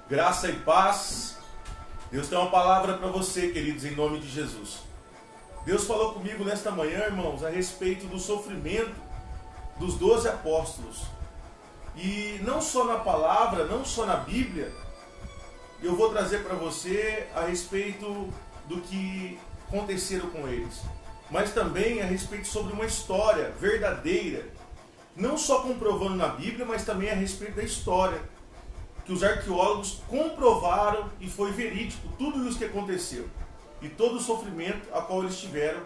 Graça e paz. Deus tem uma palavra para você, queridos, em nome de Jesus. Deus falou comigo nesta manhã, irmãos, a respeito do sofrimento dos 12 apóstolos. E não só na palavra, não só na Bíblia, eu vou trazer para você a respeito do que aconteceram com eles, mas também a respeito sobre uma história verdadeira, não só comprovando na Bíblia, mas também a respeito da história que os arqueólogos comprovaram e foi verídico tudo isso que aconteceu e todo o sofrimento a qual eles tiveram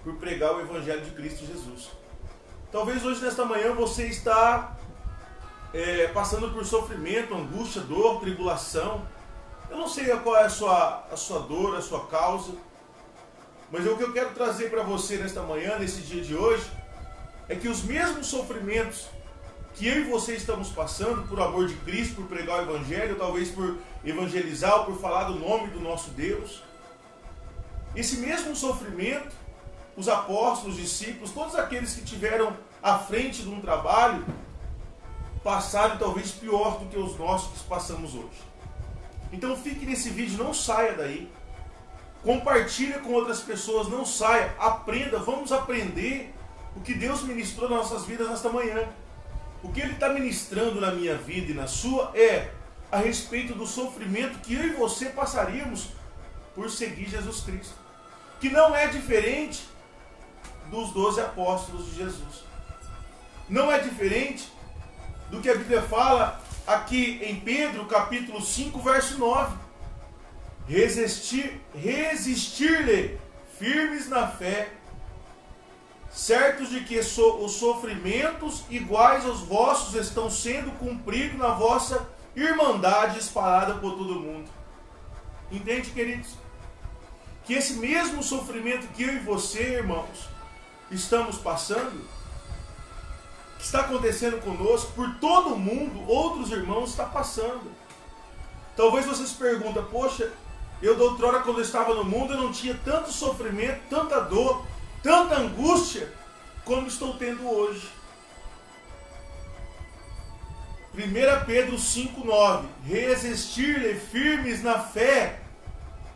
por pregar o Evangelho de Cristo Jesus. Talvez hoje, nesta manhã, você está passando por sofrimento, angústia, dor, tribulação. Eu não sei qual é a sua dor, a sua causa, mas o que eu quero trazer para você nesta manhã, nesse dia de hoje, é que os mesmos sofrimentos que eu e você estamos passando por amor de Cristo, por pregar o Evangelho, talvez por evangelizar ou por falar do nome do nosso Deus, esse mesmo sofrimento, os apóstolos, os discípulos, todos aqueles que tiveram à frente de um trabalho, passaram talvez pior do que os nossos que passamos hoje. Então fique nesse vídeo, não saia daí. Compartilhe com outras pessoas, não saia, aprenda, vamos aprender o que Deus ministrou nas nossas vidas nesta manhã. O que Ele está ministrando na minha vida e na sua é a respeito do sofrimento que eu e você passaríamos por seguir Jesus Cristo. Que não é diferente dos 12 apóstolos de Jesus. Não é diferente do que a Bíblia fala aqui em Pedro, capítulo 5, verso 9. Resistir-lhe firmes na fé, certos de que os sofrimentos iguais aos vossos estão sendo cumpridos na vossa irmandade espalhada por todo o mundo. Entende, queridos? Que esse mesmo sofrimento que eu e você, irmãos, estamos passando, que está acontecendo conosco, por todo o mundo, outros irmãos estão passando. Talvez você se pergunte, poxa, eu de outrora quando eu estava no mundo, eu não tinha tanto sofrimento, tanta dor, tanta angústia, como estou tendo hoje. 1 Pedro 5,9. Resistir-lhe firmes na fé,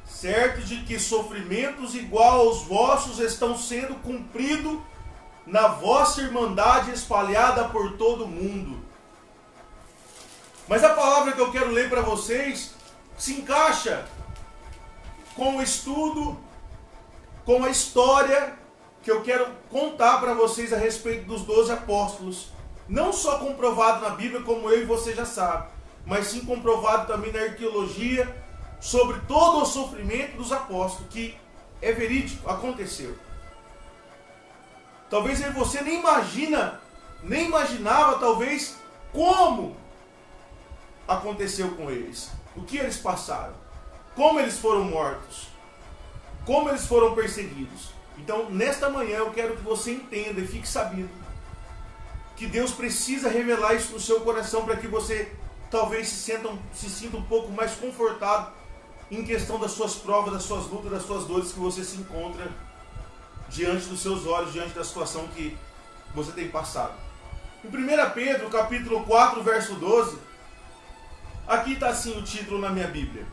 certo de que sofrimentos igual aos vossos estão sendo cumpridos na vossa irmandade espalhada por todo o mundo. Mas a palavra que eu quero ler para vocês se encaixa com o estudo, com a história que eu quero contar para vocês a respeito dos 12 apóstolos. Não só comprovado na Bíblia, como eu e você já sabem, mas sim comprovado também na arqueologia sobre todo o sofrimento dos apóstolos, que é verídico, aconteceu. Talvez você nem imaginava talvez como aconteceu com eles, o que eles passaram, como eles foram mortos, como eles foram perseguidos. Então, nesta manhã eu quero que você entenda e fique sabendo que Deus precisa revelar isso no seu coração para que você talvez se sinta um pouco mais confortado em questão das suas provas, das suas lutas, das suas dores que você se encontra diante dos seus olhos, diante da situação que você tem passado. Em 1 Pedro, capítulo 4, verso 12, aqui está assim o título na minha Bíblia.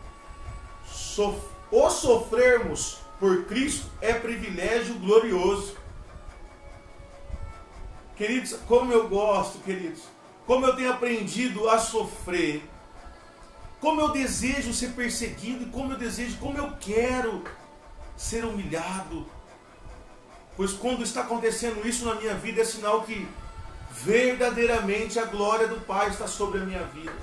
O sofrermos por Cristo é privilégio glorioso. Queridos, como eu gosto, queridos, como eu tenho aprendido a sofrer, como eu desejo ser perseguido, como eu quero ser humilhado. Pois quando está acontecendo isso na minha vida, é sinal que verdadeiramente a glória do Pai está sobre a minha vida.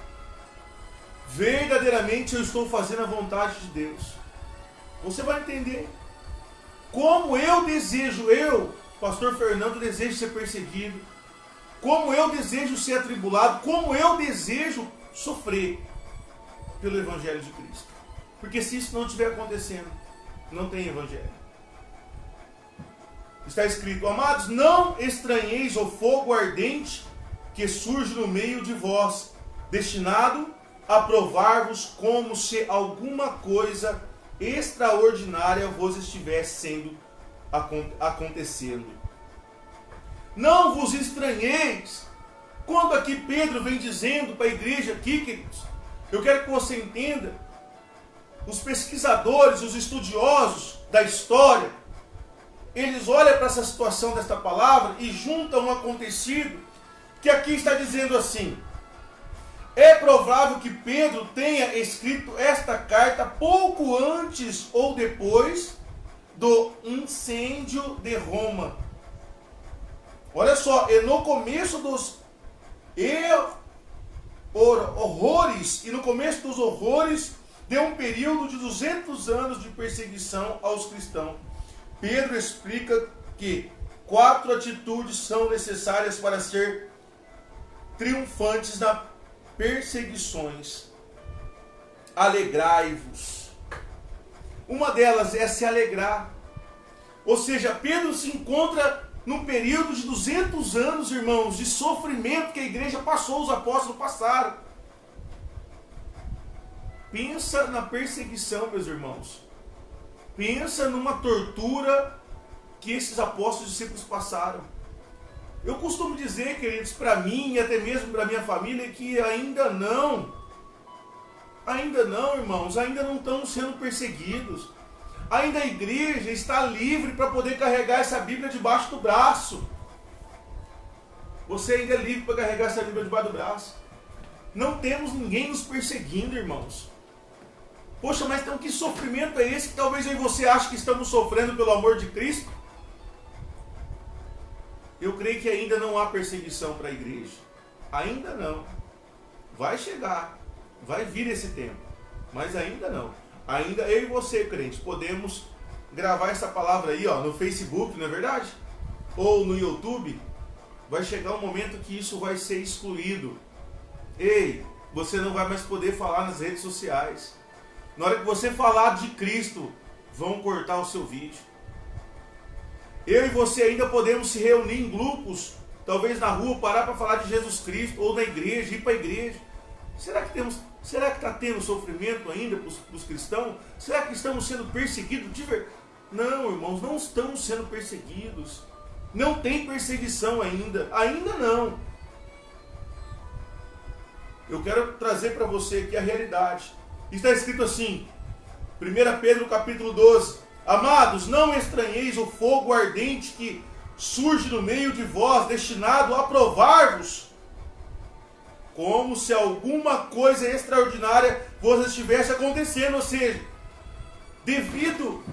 Verdadeiramente eu estou fazendo a vontade de Deus. Você vai entender como eu, pastor Fernando, desejo ser perseguido, como eu desejo ser atribulado, como eu desejo sofrer pelo Evangelho de Cristo. Porque se isso não estiver acontecendo, não tem Evangelho. Está escrito: amados, não estranheis o fogo ardente que surge no meio de vós, destinado a provar-vos como se alguma coisa extraordinária vos estivesse sendo acontecendo. Não vos estranheis. Quando aqui Pedro vem dizendo para a igreja aqui, queridos, Eu quero que você entenda, os pesquisadores, os estudiosos da história, eles olham para essa situação desta palavra e juntam um acontecido que aqui está dizendo assim: é provável que Pedro tenha escrito esta carta pouco antes ou depois do incêndio de Roma. Olha só, e no começo dos horrores, de um período de 200 anos de perseguição aos cristãos. Pedro explica que 4 atitudes são necessárias para ser triunfantes nas perseguições. Alegrai-vos. Uma delas é se alegrar. Ou seja, Pedro se encontra num período de 200 anos, irmãos, de sofrimento que a igreja passou, os apóstolos passaram. Pensa na perseguição, meus irmãos. Pensa numa tortura que esses apóstolos e discípulos passaram. Eu costumo dizer, queridos, para mim e até mesmo para minha família, que ainda não, irmãos, ainda não estamos sendo perseguidos. Ainda a igreja está livre para poder carregar essa Bíblia debaixo do braço. Você ainda é livre para carregar essa Bíblia debaixo do braço. Não temos ninguém nos perseguindo, irmãos. Poxa, mas então que sofrimento é esse que talvez eu e você ache que estamos sofrendo pelo amor de Cristo? Eu creio que ainda não há perseguição para a igreja. Ainda não. Vai chegar. Vai vir esse tempo. Mas ainda não. Ainda eu e você, crente, podemos gravar essa palavra aí, ó, no Facebook, não é verdade? Ou no YouTube. Vai chegar um momento que isso vai ser excluído. Ei, você não vai mais poder falar nas redes sociais. Na hora que você falar de Cristo, vão cortar o seu vídeo. Eu e você ainda podemos se reunir em grupos, talvez na rua, parar para falar de Jesus Cristo, ou na igreja, ir para a igreja. Será que está tendo sofrimento ainda para os cristãos? Será que estamos sendo perseguidos de verdade? Não, irmãos, não estamos sendo perseguidos. Não tem perseguição ainda. Ainda não. Eu quero trazer para você aqui a realidade. Está escrito assim, 1 Pedro capítulo 12. Amados, não estranheis o fogo ardente que surge no meio de vós, destinado a provar-vos, como se alguma coisa extraordinária vos estivesse acontecendo. Ou seja, devido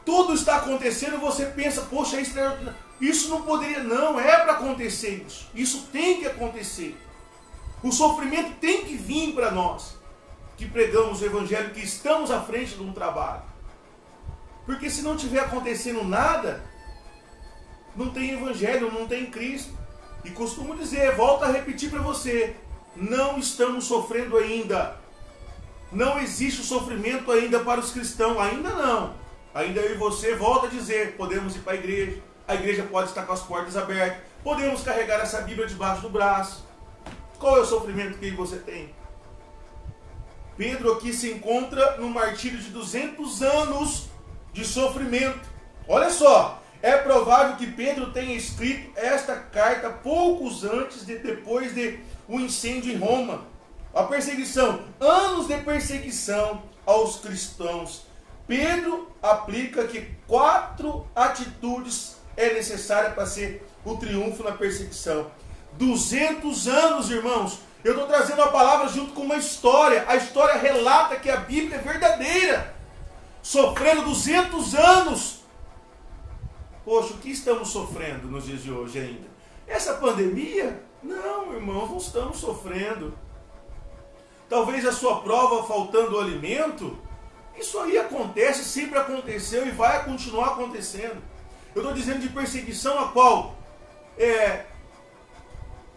tudo está acontecendo, você pensa, poxa, é extraordinário. Isso não poderia, não, é para acontecer isso. Isso tem que acontecer. O sofrimento tem que vir para nós, que pregamos o Evangelho, que estamos à frente de um trabalho. Porque se não estiver acontecendo nada, não tem Evangelho, não tem Cristo. E costumo dizer, volto a repetir para você, não estamos sofrendo ainda. Não existe o sofrimento ainda para os cristãos, ainda não. Ainda eu e você, volto a dizer, podemos ir para a igreja pode estar com as portas abertas, podemos carregar essa Bíblia debaixo do braço. Qual é o sofrimento que você tem? Pedro aqui se encontra no martírio de 200 anos de sofrimento. Olha só, é provável que Pedro tenha escrito esta carta poucos antes depois de o incêndio em Roma. A perseguição, anos de perseguição aos cristãos. Pedro aplica que 4 atitudes é necessária para ser o triunfo na perseguição. 200 anos, irmãos. Eu estou trazendo a palavra junto com uma história. A história relata que a Bíblia é verdadeira. Sofrendo 200 anos. Poxa, o que estamos sofrendo nos dias de hoje ainda? Essa pandemia? Não, irmãos, não estamos sofrendo. Talvez a sua prova faltando o alimento. Isso aí acontece, sempre aconteceu e vai continuar acontecendo. Eu estou dizendo de perseguição a qual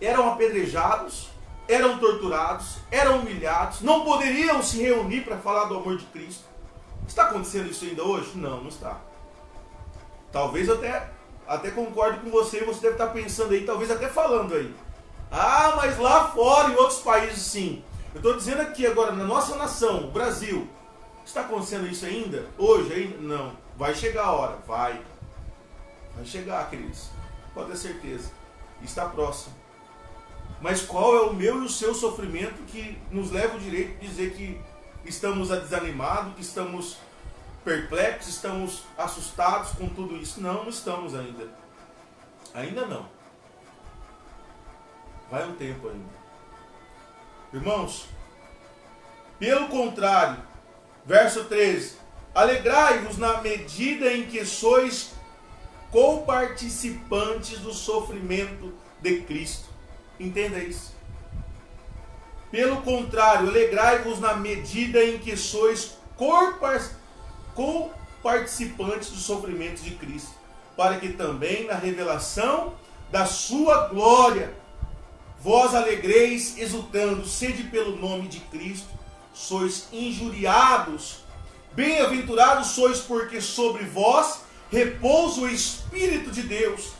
eram apedrejados, eram torturados, eram humilhados, não poderiam se reunir para falar do amor de Cristo. Está acontecendo isso ainda hoje? Não, não está. Talvez eu até concorde com você, você deve estar pensando aí, talvez até falando aí. Ah, mas lá fora, em outros países, sim. Eu estou dizendo aqui agora, na nossa nação, o Brasil, está acontecendo isso ainda? Hoje ainda? Não. Vai chegar a hora, vai. Vai chegar, queridos. Pode ter certeza. Está próximo. Mas qual é o meu e o seu sofrimento que nos leva o direito de dizer que estamos desanimados, que estamos perplexos, estamos assustados com tudo isso? Não, não estamos ainda. Ainda não. Vai um tempo ainda. Irmãos, pelo contrário, verso 13: alegrai-vos na medida em que sois coparticipantes do sofrimento de Cristo. Entenda isso. Pelo contrário, alegrai-vos na medida em que sois coparticipantes dos sofrimentos de Cristo, para que também na revelação da sua glória vós alegreis exultando, sede pelo nome de Cristo, sois injuriados. Bem-aventurados sois, porque sobre vós repousa o Espírito de Deus.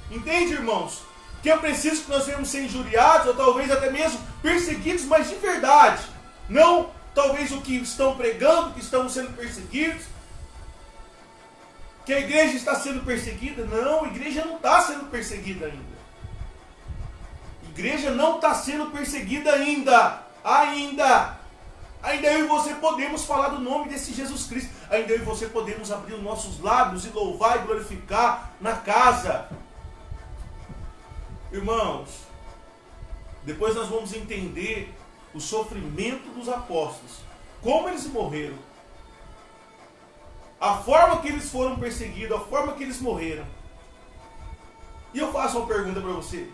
Entende, irmãos? Que é preciso que nós venhamos ser injuriados, ou talvez até mesmo perseguidos, mas de verdade. Não talvez o que estão pregando, que estamos sendo perseguidos, que a igreja está sendo perseguida. Não, a igreja não está sendo perseguida ainda. A igreja não está sendo perseguida ainda. Ainda eu e você podemos falar do nome desse Jesus Cristo. Ainda eu e você podemos abrir os nossos lábios e louvar e glorificar na casa. Irmãos, depois nós vamos entender o sofrimento dos apóstolos, como eles morreram, a forma que eles foram perseguidos, a forma que eles morreram. E eu faço uma pergunta para você: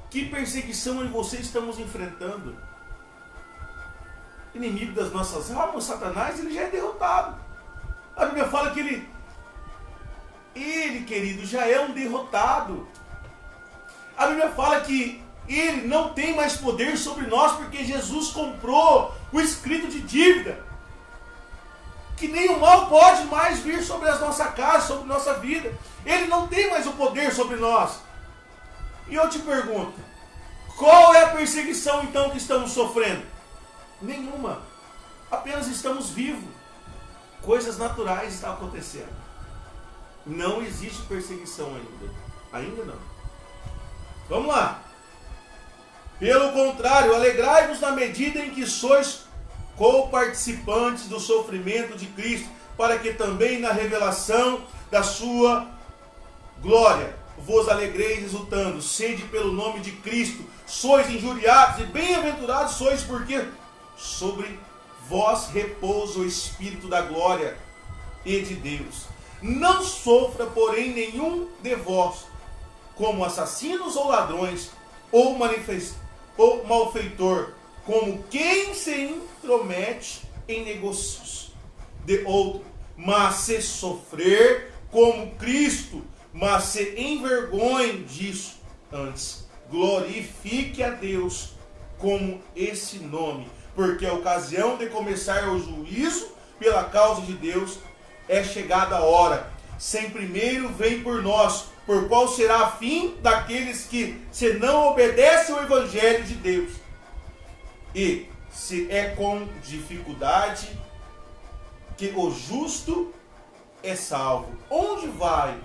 que perseguição eu e você estamos enfrentando? Inimigo das nossas almas, Satanás, ele já é derrotado. A Bíblia fala que ele, querido, já é um derrotado. A Bíblia fala que ele não tem mais poder sobre nós, porque Jesus comprou o escrito de dívida. Que nem o mal pode mais vir sobre a nossa casa, sobre a nossa vida. Ele não tem mais o poder sobre nós. E eu te pergunto, qual é a perseguição então que estamos sofrendo? Nenhuma. Apenas estamos vivos. Coisas naturais estão acontecendo. Não existe perseguição ainda. Ainda não. Vamos lá. Pelo contrário, alegrai-vos na medida em que sois coparticipantes do sofrimento de Cristo, para que também na revelação da sua glória vos alegreis exultando. Sede pelo nome de Cristo, sois injuriados e bem-aventurados sois, porque sobre vós repousa o Espírito da glória e de Deus. Não sofra, porém, nenhum de vós como assassinos ou ladrões, ou malfeitor, como quem se intromete em negócios de outro, mas se sofrer como Cristo, mas se envergonhe disso, antes glorifique a Deus com esse nome, porque a ocasião de começar o juízo pela causa de Deus é chegada a hora, sem primeiro vem por nós, por qual será a fim daqueles que se não obedecem ao Evangelho de Deus. E se é com dificuldade que o justo é salvo. Onde vai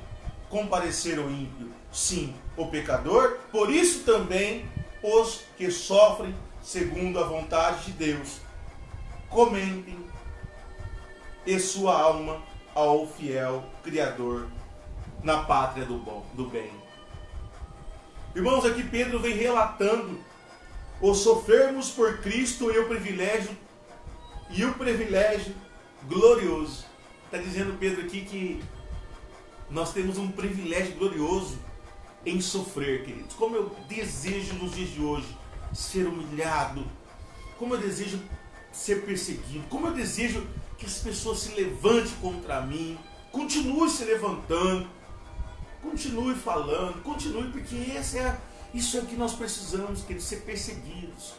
comparecer o ímpio? Sim, o pecador. Por isso também os que sofrem segundo a vontade de Deus comentem e sua alma ao fiel Criador na pátria do bem. Irmãos, aqui Pedro vem relatando o sofrermos por Cristo e o privilégio glorioso. Está dizendo Pedro aqui que nós temos um privilégio glorioso em sofrer, queridos. Como eu desejo nos dias de hoje ser humilhado, como eu desejo ser perseguido, como eu desejo que as pessoas se levantem contra mim, continue se levantando, continue falando, continue, porque isso é o que nós precisamos, queridos, ser perseguidos.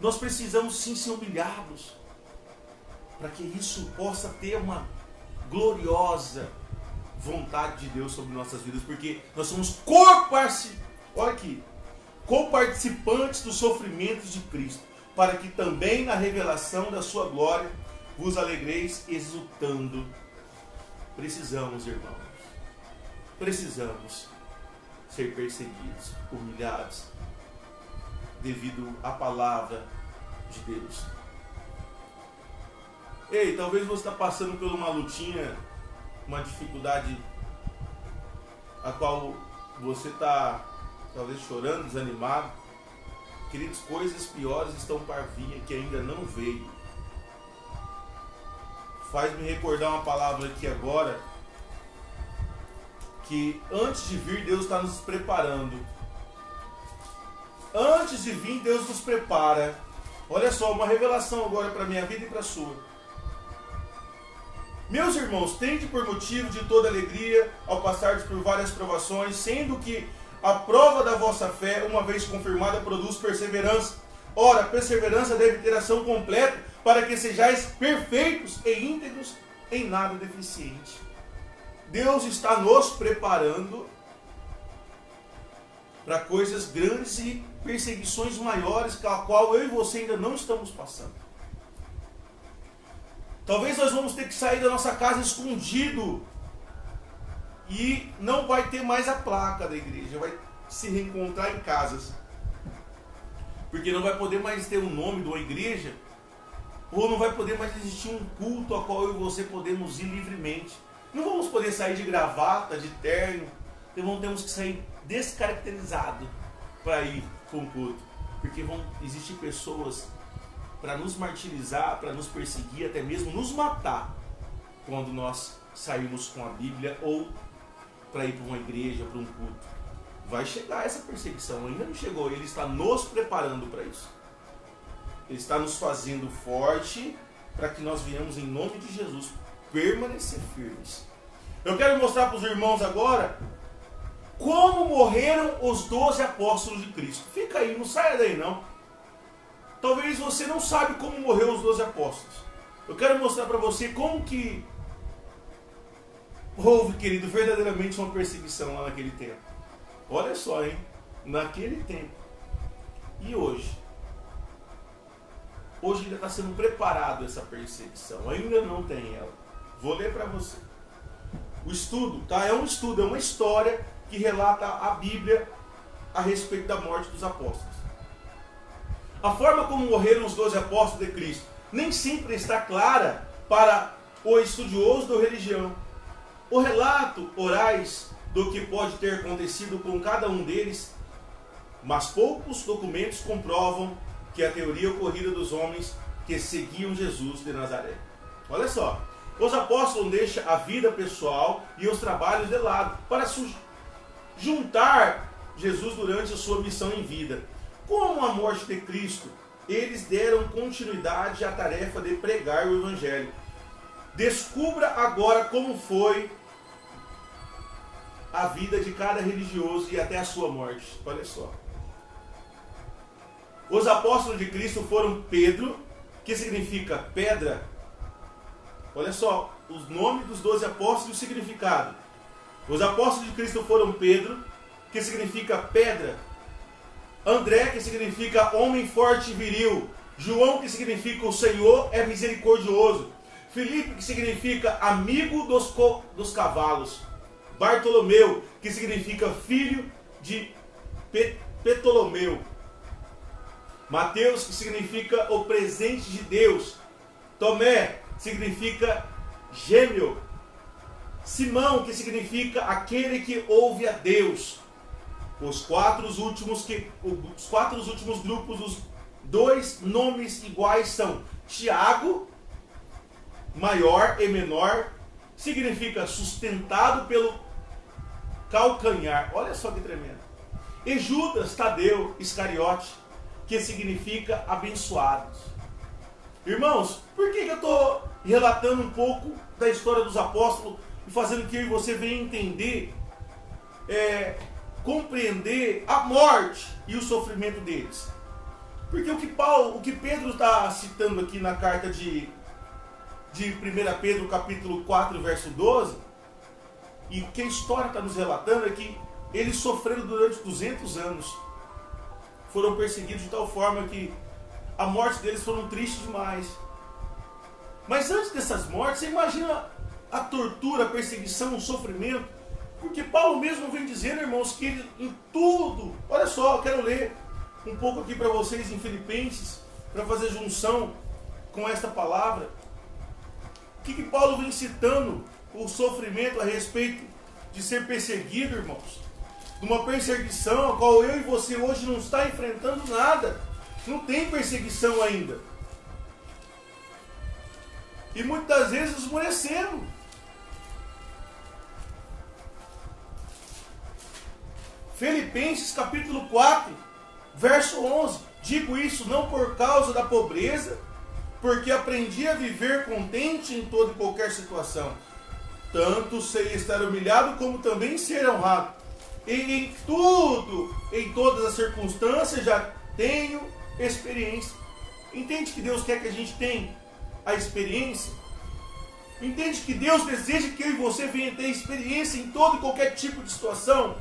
Nós precisamos sim ser humilhados, para que isso possa ter uma gloriosa vontade de Deus sobre nossas vidas, porque nós somos coparticipantes dos sofrimentos de Cristo, para que também na revelação da sua glória vos alegreis exultando. Precisamos, irmãos, precisamos. ser perseguidos, humilhados, devido à palavra de Deus. Ei, talvez você está passando por uma lutinha, uma dificuldade a qual você está talvez chorando, desanimado. Queridos, coisas piores estão para vir que ainda não veio. Faz-me recordar uma palavra aqui agora, que antes de vir Deus está nos preparando. Antes de vir Deus nos prepara. Olha só, uma revelação agora para a minha vida e para a sua. Meus irmãos, tende por motivo de toda alegria ao passardes por várias provações, sendo que a prova da vossa fé, uma vez confirmada, produz perseverança. Ora, a perseverança deve ter ação completa, para que sejais perfeitos e íntegros, em nada deficiente. Deus está nos preparando para coisas grandes e perseguições maiores, com a qual eu e você ainda não estamos passando. Talvez nós vamos ter que sair da nossa casa escondido e não vai ter mais a placa da igreja, vai se reencontrar em casas. Porque não vai poder mais ter o nome de uma igreja, ou não vai poder mais existir um culto a qual eu e você podemos ir livremente. Não vamos poder sair de gravata, de terno, então temos que sair descaracterizado para ir para um culto. Porque vão existir pessoas para nos martirizar, para nos perseguir, até mesmo nos matar, quando nós sairmos com a Bíblia ou para ir para uma igreja, para um culto. Vai chegar essa perseguição, ainda não chegou, Ele está nos preparando para isso. Ele está nos fazendo forte para que nós venhamos, em nome de Jesus, permanecer firmes. Eu quero mostrar para os irmãos agora como morreram os 12 apóstolos de Cristo. Fica aí, não saia daí não. Talvez você não sabe como morreram os 12 apóstolos. Eu quero mostrar para você como que houve, querido, verdadeiramente uma perseguição lá naquele tempo. Olha só, hein? Naquele tempo. E hoje? Hoje ainda está sendo preparado essa perseguição. Ainda não tem ela. Vou ler para você. O estudo, tá? É um estudo, é uma história que relata a Bíblia a respeito da morte dos apóstolos. A forma como morreram os 12 apóstolos de Cristo nem sempre está clara para o estudioso da religião. O relato orais do que pode ter acontecido com cada um deles, mas poucos documentos comprovam que a teoria ocorrida dos homens que seguiam Jesus de Nazaré. Olha só, os apóstolos deixam a vida pessoal e os trabalhos de lado para juntar Jesus durante a sua missão em vida. Com a morte de Cristo, eles deram continuidade à tarefa de pregar o Evangelho. Descubra agora como foi a vida de cada religioso e até a sua morte. Olha só. Os apóstolos de Cristo foram Pedro, que significa pedra. Olha só, os nomes dos 12 apóstolos e o significado. Os apóstolos de Cristo foram Pedro, que significa pedra. André, que significa homem forte e viril. João, que significa o Senhor é misericordioso. Filipe, que significa amigo dos cavalos. Bartolomeu, que significa filho de Ptolomeu. Mateus, que significa o presente de Deus. Tomé, significa gêmeo. Simão, que significa aquele que ouve a Deus. Os quatro últimos grupos, os dois nomes iguais são Tiago, maior e menor, significa sustentado pelo calcanhar. Olha só que tremendo. E Judas Tadeu Iscariote, que significa abençoados. Irmãos, por que eu estou relatando um pouco da história dos apóstolos e fazendo que eu e você venha entender, compreender a morte e o sofrimento deles? Porque o que Pedro está citando aqui na carta de 1 Pedro capítulo 4, verso 12, e que a história está nos relatando é que eles sofreram durante 200 anos. Foram perseguidos de tal forma que a morte deles foram triste demais. Mas antes dessas mortes, você imagina a tortura, a perseguição, o sofrimento Porque Paulo mesmo vem dizendo, irmãos, que ele em tudo, olha só, eu quero ler um pouco aqui para vocês em Filipenses, para fazer junção com esta palavra. O que Paulo vem citando o sofrimento a respeito de ser perseguido, irmãos? De uma perseguição a qual eu e você hoje não está enfrentando nada. Não tem perseguição ainda. E muitas vezes esmorecemos. Filipenses capítulo 4, verso 11. Digo isso não por causa da pobreza, porque aprendi a viver contente em toda e qualquer situação. Tanto sei estar humilhado, como também ser honrado. E em tudo, em todas as circunstâncias, já tenho experiência. Entende que Deus quer que a gente tenha a experiência? Entende que Deus deseja que eu e você venha ter experiência em todo e qualquer tipo de situação?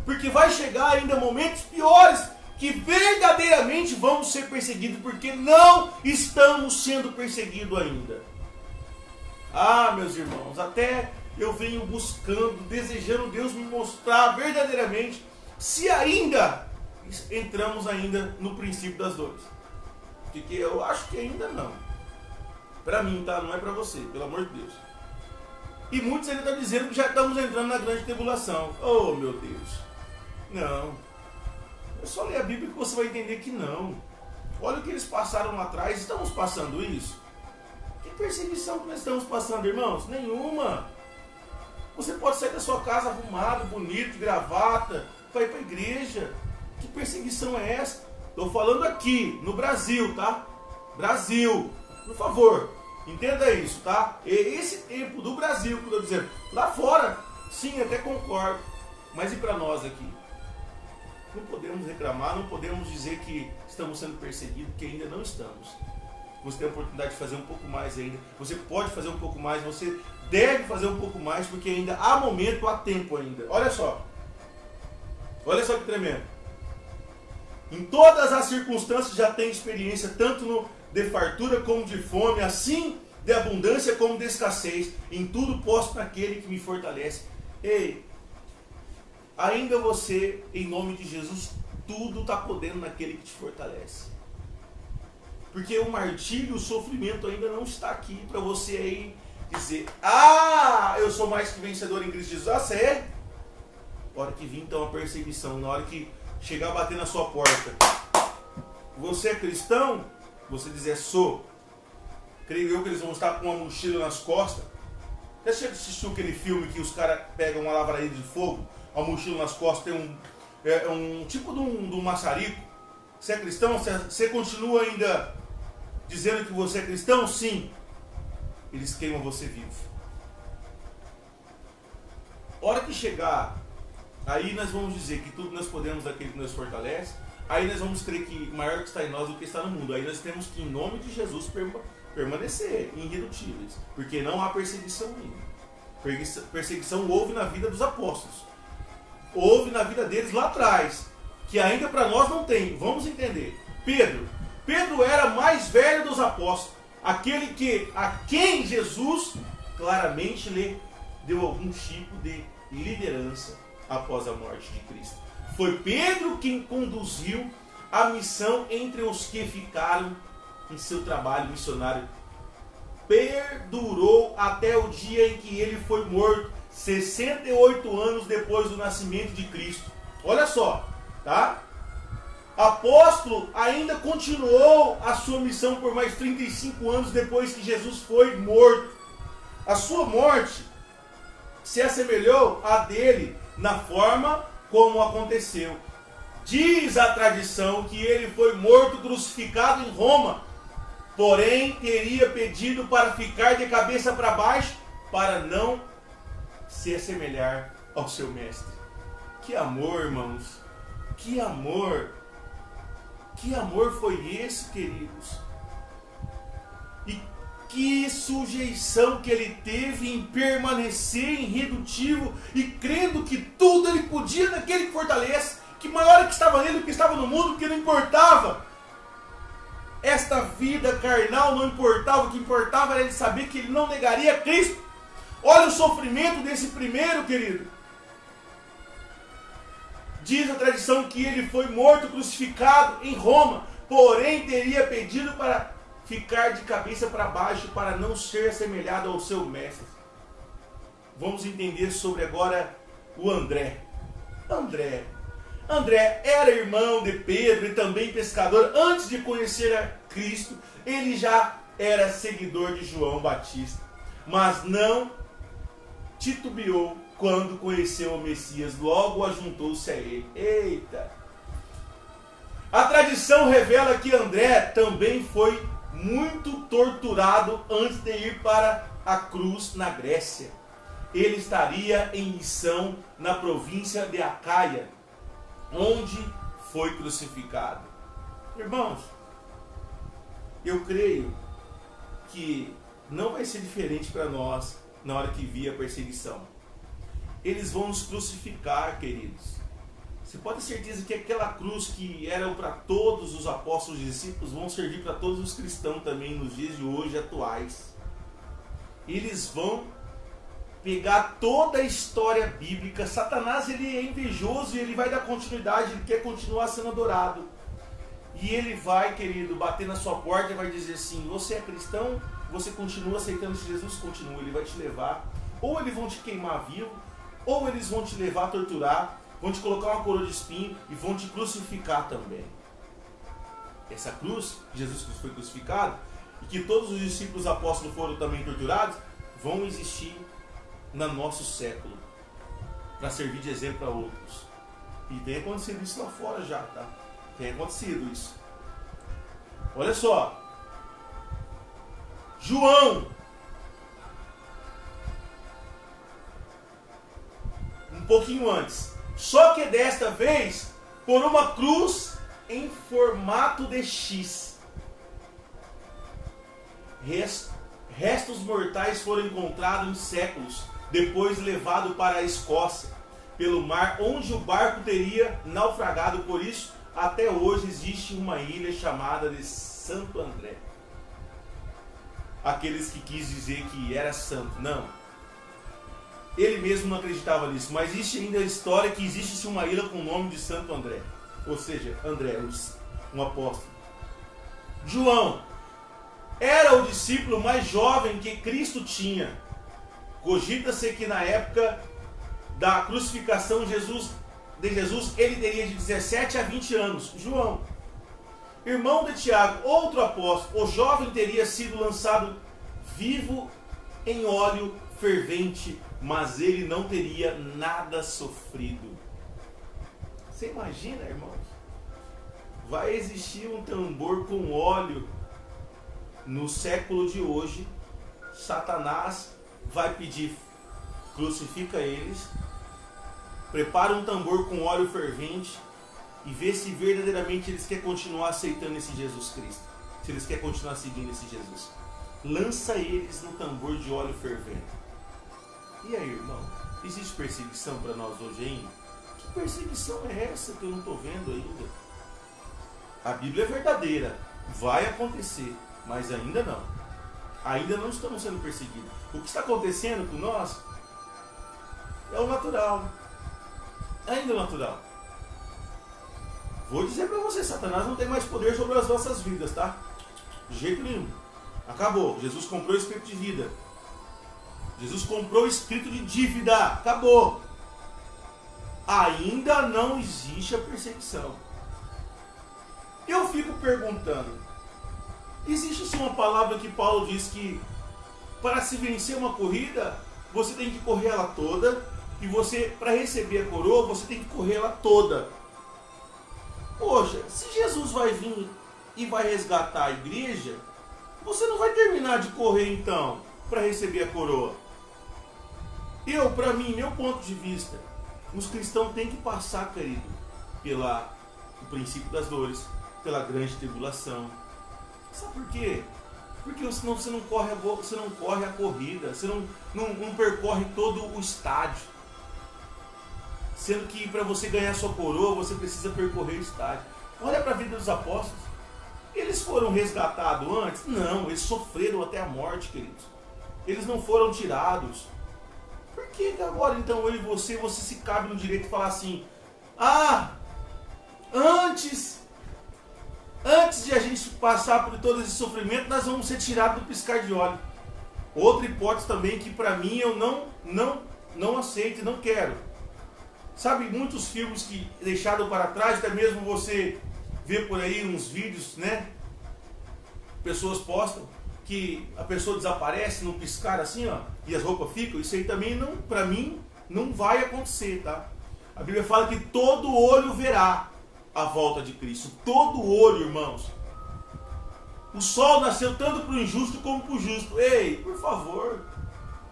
Porque vai chegar ainda momentos piores, que verdadeiramente vamos ser perseguidos, porque não estamos sendo perseguidos ainda. Ah, meus irmãos, até eu venho buscando, desejando Deus me mostrar verdadeiramente se ainda entramos ainda no princípio das dores. Porque eu acho que ainda não. Para mim, tá? Não é para você, pelo amor de Deus. E muitos ainda estão dizendo que já estamos entrando na grande tribulação. Oh, meu Deus. Não. É só ler a Bíblia que você vai entender que não. Olha o que eles passaram lá atrás. Estamos passando isso? Que perseguição que nós estamos passando, irmãos? Nenhuma. Você pode sair da sua casa arrumado, bonito, gravata, para ir para a igreja. Que perseguição é essa? Estou falando aqui, no Brasil, tá? Brasil. Por favor, entenda isso, tá? E esse tempo do Brasil, que eu estou dizendo, lá fora, sim, até concordo. Mas e para nós aqui? Não podemos reclamar, não podemos dizer que estamos sendo perseguidos, porque ainda não estamos. Você tem a oportunidade de fazer um pouco mais ainda. Você pode fazer um pouco mais, você deve fazer um pouco mais, porque ainda há momento, há tempo ainda. Olha só. Olha só que tremendo. Em todas as circunstâncias já tem experiência, tanto de fartura como de fome, assim de abundância como de escassez. Em tudo posso naquele que me fortalece. Ei, ainda você, em nome de Jesus, tudo está podendo naquele que te fortalece. Porque o martírio, o sofrimento ainda não está aqui para você aí dizer: ah, eu sou mais que vencedor em Cristo Jesus. Ah, sério? Na hora que vir então a perseguição, na hora que chegar a bater na sua porta, você é cristão? Você dizer sou. Creio eu que eles vão estar com uma mochila nas costas. Você assistiu aquele filme que os caras pegam uma lavraria de fogo, uma mochila nas costas, tem um tipo de um maçarico? Você é cristão? Você continua ainda dizendo que você é cristão? Sim. Eles queimam você vivo. Hora que chegar, aí nós vamos dizer que tudo nós podemos daquele que nos fortalece. Aí nós vamos crer que maior que está em nós do que está no mundo. Aí nós temos que, em nome de Jesus, permanecer irredutíveis. Porque não há perseguição ainda. Perseguição houve na vida dos apóstolos. Houve na vida deles lá atrás. Que ainda para nós não tem. Vamos entender. Pedro era mais velho dos apóstolos. Aquele a quem Jesus claramente lhe deu algum tipo de liderança após a morte de Cristo. Foi Pedro quem conduziu a missão entre os que ficaram em seu trabalho missionário. Perdurou até o dia em que ele foi morto, 68 anos depois do nascimento de Cristo. Olha só, tá? Apóstolo ainda continuou a sua missão por mais 35 anos depois que Jesus foi morto. A sua morte se assemelhou à dele na forma como aconteceu. Diz a tradição que ele foi morto crucificado em Roma, porém teria pedido para ficar de cabeça para baixo para não se assemelhar ao seu mestre. Que amor, irmãos! Que amor! Que amor foi esse, queridos? E que sujeição que ele teve em permanecer irredutível e crendo que tudo ele podia naquele que fortalece, que maior que estava nele do que estava no mundo, porque não importava. Esta vida carnal não importava, o que importava era ele saber que ele não negaria Cristo. Olha o sofrimento desse primeiro, querido. Diz a tradição que ele foi morto, crucificado em Roma, porém teria pedido para ficar de cabeça para baixo para não ser assemelhado ao seu mestre. Vamos entender sobre agora o André. André era irmão de Pedro e também pescador. Antes de conhecer a Cristo, ele já era seguidor de João Batista, mas não titubeou quando conheceu o Messias, logo ajuntou-se a ele. Eita! A tradição revela que André também foi muito torturado antes de ir para a cruz na Grécia. Ele estaria em missão na província de Acaia, onde foi crucificado. Irmãos, eu creio que não vai ser diferente para nós na hora que vir a perseguição. Eles vão nos crucificar, queridos. Você pode ter certeza que aquela cruz que era para todos os apóstolos e discípulos vão servir para todos os cristãos também nos dias de hoje atuais. Eles vão pegar toda a história bíblica. Satanás, ele é invejoso e ele vai dar continuidade, ele quer continuar sendo adorado. E ele vai, querido, bater na sua porta e vai dizer assim: você é cristão? Você continua aceitando que Jesus? Continua. Ele vai te levar, ou eles vão te queimar vivo, ou eles vão te levar a torturar, vão te colocar uma coroa de espinho e vão te crucificar também. Essa cruz, que Jesus foi crucificado, e que todos os discípulos apóstolos foram também torturados, vão existir no nosso século, para servir de exemplo para outros. E tem acontecido isso lá fora já, tá? Tem acontecido isso. Olha só. João, um pouquinho antes. Só que desta vez, por uma cruz em formato de X. Restos mortais foram encontrados em séculos, depois levado para a Escócia, pelo mar, onde o barco teria naufragado. Por isso, até hoje existe uma ilha chamada de Santo André. Aqueles que quis dizer que era santo, não. Ele mesmo não acreditava nisso, mas existe ainda a história que existe uma ilha com o nome de Santo André. Ou seja, André, um apóstolo. João era o discípulo mais jovem que Cristo tinha. Cogita-se que na época da crucificação de Jesus, ele teria de 17 a 20 anos. João, irmão de Tiago, outro apóstolo, o jovem teria sido lançado vivo em óleo fervente, mas ele não teria nada sofrido. Você imagina, irmãos? Vai existir um tambor com óleo no século de hoje. Satanás vai pedir: crucifica eles, prepara um tambor com óleo fervente e vê se verdadeiramente eles querem continuar aceitando esse Jesus Cristo, se eles querem continuar seguindo esse Jesus. Lança eles no tambor de óleo fervente. E aí, irmão, existe perseguição para nós hoje ainda? Que perseguição é essa que eu não estou vendo ainda? A Bíblia é verdadeira, vai acontecer, mas ainda não. Ainda não estamos sendo perseguidos. O que está acontecendo com nós é o natural. Ainda é o natural. Vou dizer para você, Satanás não tem mais poder sobre as nossas vidas, tá? De jeito nenhum. Acabou. Jesus comprou o espírito de vida. Jesus comprou o espírito de dívida. Acabou. Ainda não existe a perseguição. Eu fico perguntando, existe sim uma palavra que Paulo diz que para se vencer uma corrida, você tem que correr ela toda, e você, para receber a coroa, você tem que correr ela toda. Poxa, se Jesus vai vir e vai resgatar a igreja, você não vai terminar de correr então para receber a coroa. Para mim, meu ponto de vista, os cristãos têm que passar, querido, pelo princípio das dores, pela grande tribulação. Sabe por quê? Porque senão você não corre a corrida, você não percorre todo o estádio. Sendo que para você ganhar sua coroa, você precisa percorrer o estádio. Olha para a vida dos apóstolos. Eles foram resgatados antes? Não, eles sofreram até a morte, queridos. Eles não foram tirados. Por que agora então eu e você se cabe no direito de falar assim: Antes de a gente passar por todo esse sofrimento, nós vamos ser tirados do piscar de olho. Outra hipótese também que para mim eu não aceito e não quero. Sabe, muitos filmes que deixaram para trás, até mesmo você vê por aí uns vídeos, né? Pessoas postam que a pessoa desaparece num piscar assim, ó, e as roupas ficam. Isso aí também não, para mim, não vai acontecer, tá? A Bíblia fala que todo olho verá a volta de Cristo. Todo olho, irmãos. O sol nasceu tanto para o injusto como para o justo. Ei, por favor,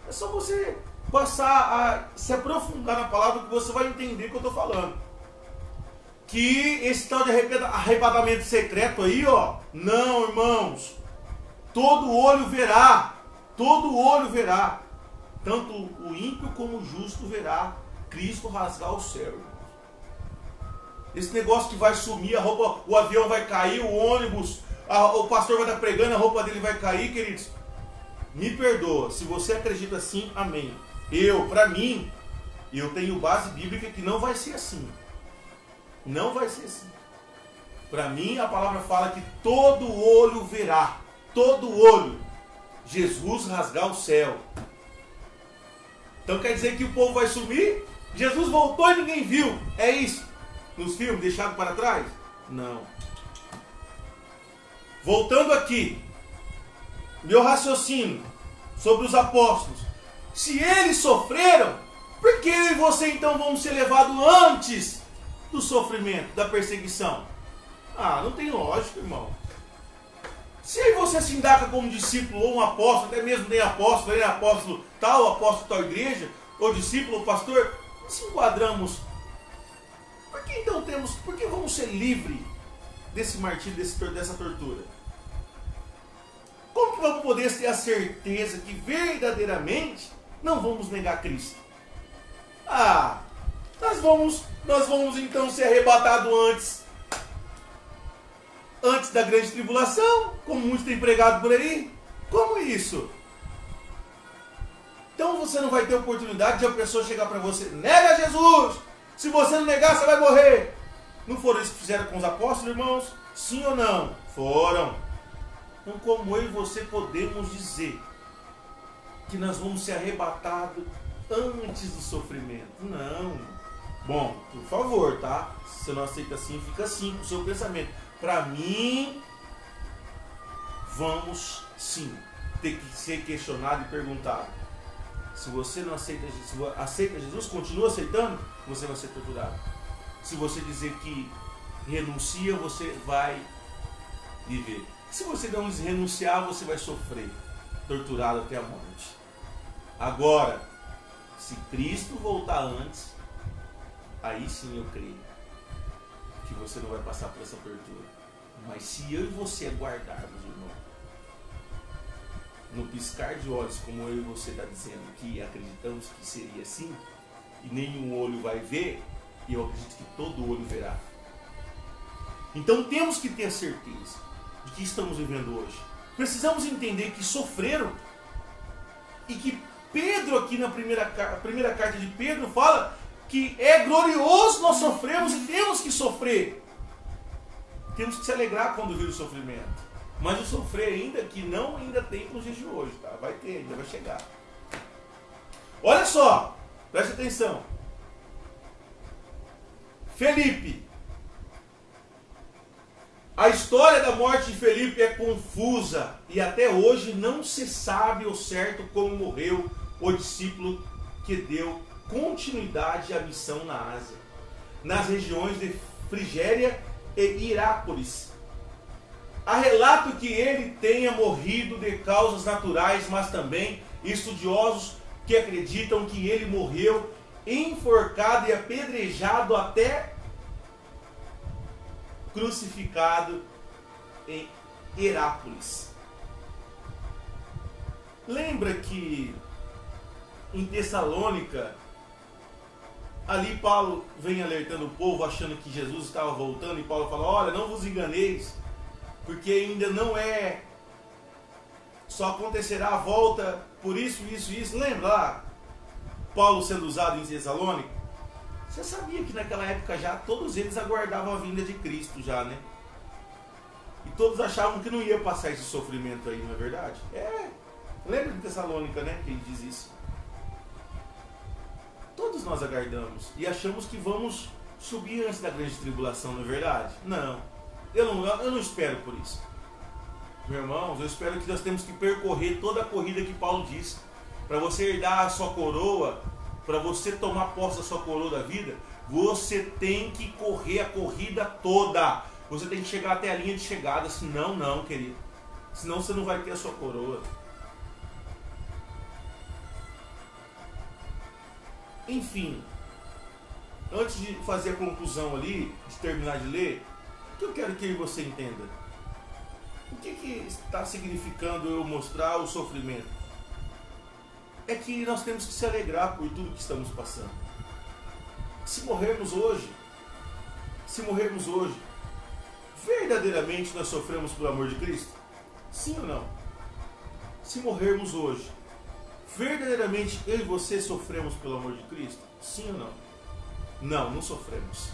é só você passar a se aprofundar na palavra que você vai entender o que eu estou falando. Que esse tal de arrebatamento secreto aí, ó, não, irmãos. Todo olho verá. Todo olho verá. Tanto o ímpio como o justo verá Cristo rasgar o céu, irmãos. Esse negócio que vai sumir, a roupa, o avião vai cair, o ônibus, o pastor vai estar pregando, a roupa dele vai cair, queridos. Me perdoa, se você acredita assim, amém. Para mim, eu tenho base bíblica que não vai ser assim. Não vai ser assim. Para mim, a palavra fala que todo olho verá, todo olho, Jesus rasgar o céu. Então quer dizer que o povo vai sumir? Jesus voltou e ninguém viu. É isso? Nos filmes, deixado para trás? Não. Voltando aqui, meu raciocínio sobre os apóstolos. Se eles sofreram, por que eu e você então vamos ser levados antes do sofrimento, da perseguição? Não tem lógica, irmão. Se aí você se indaca como discípulo ou um apóstolo, até mesmo nem apóstolo tal igreja, ou discípulo ou pastor, se enquadramos. Por que vamos ser livres desse martírio, dessa tortura? Como que vamos poder ter a certeza que verdadeiramente não vamos negar Cristo? Nós vamos então ser arrebatados antes da grande tribulação, como muitos têm pregado por aí? Como isso? Então você não vai ter oportunidade de uma pessoa chegar para você, nega Jesus! Se você não negar, você vai morrer. Não foram isso que fizeram com os apóstolos, irmãos? Sim ou não? Foram. Então, como eu e você podemos dizer que nós vamos ser arrebatados antes do sofrimento? Não. Bom, por favor, tá? Se você não aceita assim, fica assim com o seu pensamento. Para mim, vamos sim ter que ser questionado e perguntado. Se você não aceita Jesus, continua aceitando, você vai ser torturado. Se você dizer que renuncia, você vai viver. Se você não renunciar, você vai sofrer, torturado até a morte. Agora, se Cristo voltar antes, aí sim eu creio que você não vai passar por essa tortura. Mas se eu e você aguardarmos, irmão, no piscar de olhos, como eu e você está dizendo, que acreditamos que seria assim, e nenhum olho vai ver, e eu acredito que todo olho verá. Então temos que ter certeza de que estamos vivendo hoje. Precisamos entender que sofreram, e que Pedro aqui na primeira carta de Pedro fala que é glorioso nós sofremos e temos que sofrer. Temos que se alegrar quando vir o sofrimento. Mas o sofrer ainda tem nos dias de hoje, tá? Vai ter, ainda vai chegar. Olha só, preste atenção. Felipe. A história da morte de Felipe é confusa e até hoje não se sabe ao certo como morreu o discípulo que deu continuidade à missão na Ásia, nas regiões de Frigéria e Hierapolis. Há relato que ele tenha morrido de causas naturais, mas também estudiosos que acreditam que ele morreu enforcado e apedrejado até crucificado em Hierapolis. Lembra que em Tessalônica, ali Paulo vem alertando o povo, achando que Jesus estava voltando, e Paulo fala, olha, não vos enganeis, porque ainda não é, só acontecerá a volta por isso. Lembra lá, Paulo sendo usado em Tessalônica? Você sabia que naquela época já todos eles aguardavam a vinda de Cristo já, né? E todos achavam que não ia passar esse sofrimento aí, não é verdade? Lembra de Tessalônica, né? Que ele diz isso. Todos nós aguardamos e achamos que vamos subir antes da grande tribulação, não é verdade? Não. Eu não espero por isso. Meus irmãos, eu espero que nós temos que percorrer toda a corrida que Paulo disse. Para você herdar a sua coroa, para você tomar posse da sua coroa da vida, você tem que correr a corrida toda. Você tem que chegar até a linha de chegada, senão não, querido. Senão você não vai ter a sua coroa. Enfim, antes de fazer a conclusão ali, de terminar de ler, o que eu quero que você entenda? O que está significando eu mostrar o sofrimento? É que nós temos que se alegrar por tudo que estamos passando. Se morrermos hoje, verdadeiramente nós sofremos pelo amor de Cristo? Sim ou não? Se morrermos hoje, verdadeiramente eu e você sofremos pelo amor de Cristo? Sim ou não? Não, não sofremos.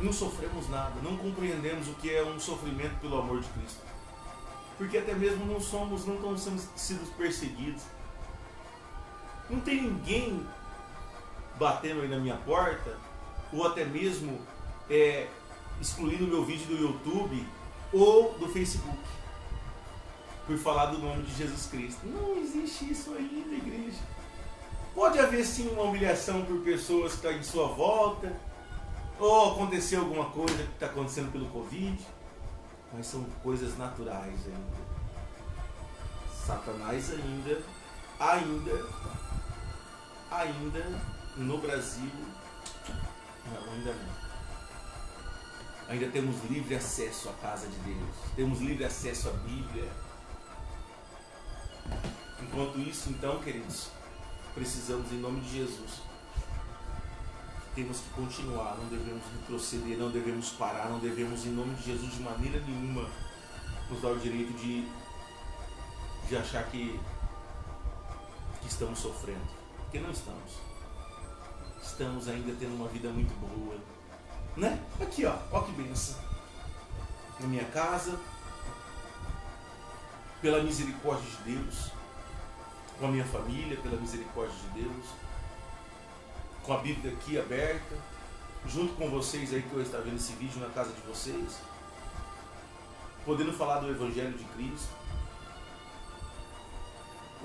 Não sofremos nada, não compreendemos o que é um sofrimento pelo amor de Cristo. Porque até mesmo não estamos sendo perseguidos. Não tem ninguém batendo aí na minha porta, ou até mesmo excluindo o meu vídeo do YouTube ou do Facebook, por falar do nome de Jesus Cristo. Não existe isso ainda, igreja. Pode haver sim uma humilhação por pessoas que estão em sua volta, ou acontecer alguma coisa que está acontecendo pelo Covid, mas são coisas naturais ainda. Satanás ainda no Brasil, não, ainda não. Ainda temos livre acesso à casa de Deus, temos livre acesso à Bíblia. Enquanto isso, então, queridos, precisamos, em nome de Jesus, temos que continuar, não devemos retroceder, não devemos parar, não devemos, em nome de Jesus, de maneira nenhuma, nos dar o direito de achar que estamos sofrendo, porque não estamos. Estamos ainda tendo uma vida muito boa, né? Aqui, ó que bênção. Na minha casa, pela misericórdia de Deus, com a minha família, pela misericórdia de Deus, com a Bíblia aqui aberta, junto com vocês aí que eu estou vendo esse vídeo na casa de vocês, podendo falar do Evangelho de Cristo.